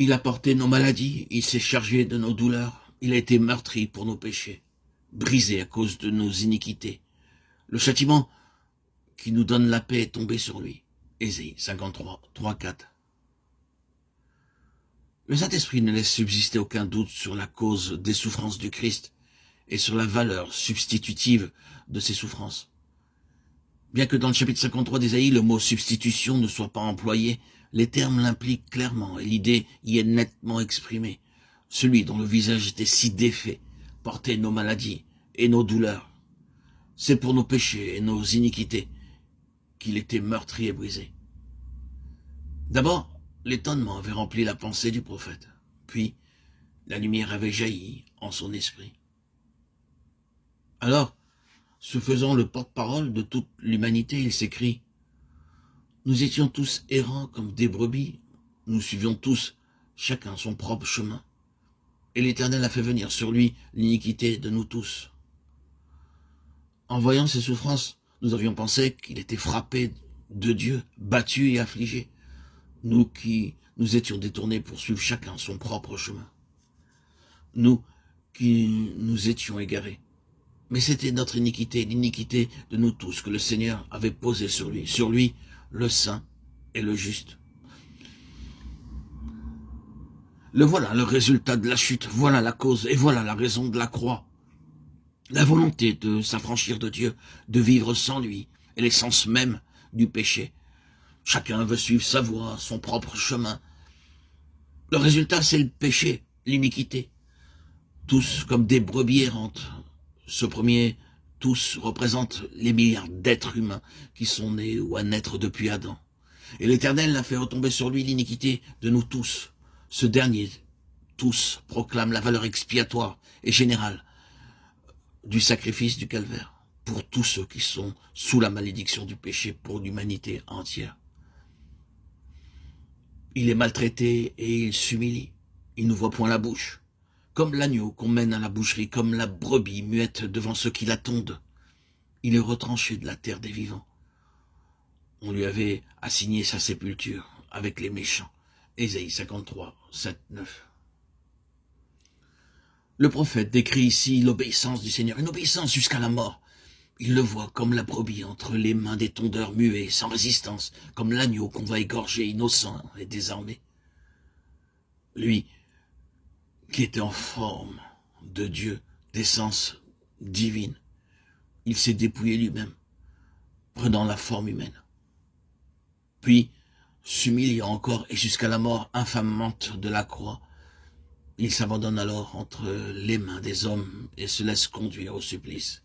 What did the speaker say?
Il a porté nos maladies, il s'est chargé de nos douleurs, il a été meurtri pour nos péchés, brisé à cause de nos iniquités. Le châtiment qui nous donne la paix est tombé sur lui. Ésaïe 53, 3, 4. Le Saint-Esprit ne laisse subsister aucun doute sur la cause des souffrances du Christ et sur la valeur substitutive de ses souffrances. Bien que dans le chapitre 53 d'Ésaïe, le mot substitution ne soit pas employé, les termes l'impliquent clairement et l'idée y est nettement exprimée. Celui dont le visage était si défait portait nos maladies et nos douleurs. C'est pour nos péchés et nos iniquités qu'il était meurtri et brisé. D'abord, l'étonnement avait rempli la pensée du prophète. Puis, la lumière avait jailli en son esprit. Alors, se faisant le porte-parole de toute l'humanité, il s'écrie « Nous étions tous errants comme des brebis, nous suivions tous chacun son propre chemin, et l'Éternel a fait venir sur lui l'iniquité de nous tous. » En voyant ces souffrances, nous avions pensé qu'il était frappé de Dieu, battu et affligé, nous qui nous étions détournés pour suivre chacun son propre chemin. Nous qui nous étions égarés. Mais c'était notre iniquité, l'iniquité de nous tous que le Seigneur avait posée sur lui, le saint et le juste. Le voilà le résultat de la chute, voilà la cause et voilà la raison de la croix. La volonté de s'affranchir de Dieu, de vivre sans lui, est l'essence même du péché. Chacun veut suivre sa voie, son propre chemin. Le résultat, c'est le péché, l'iniquité. Tous comme des brebis errantes. Ce premier, tous, représente les milliards d'êtres humains qui sont nés ou à naître depuis Adam. Et l'Éternel a fait retomber sur lui l'iniquité de nous tous. Ce dernier, tous, proclame la valeur expiatoire et générale du sacrifice du calvaire pour tous ceux qui sont sous la malédiction du péché pour l'humanité entière. Il est maltraité et il s'humilie. Il n'ouvre point la bouche. Comme l'agneau qu'on mène à la boucherie, comme la brebis muette devant ceux qui la tondent. Il est retranché de la terre des vivants. On lui avait assigné sa sépulture avec les méchants. Ésaïe 53, 7, 9. Le prophète décrit ici l'obéissance du Seigneur, une obéissance jusqu'à la mort. Il le voit comme la brebis entre les mains des tondeurs muets, sans résistance, comme l'agneau qu'on va égorger innocent et désarmé. Lui, qui était en forme de Dieu, d'essence divine, il s'est dépouillé lui-même, prenant la forme humaine. Puis, s'humiliant encore et jusqu'à la mort infamante de la croix, il s'abandonne alors entre les mains des hommes et se laisse conduire au supplice.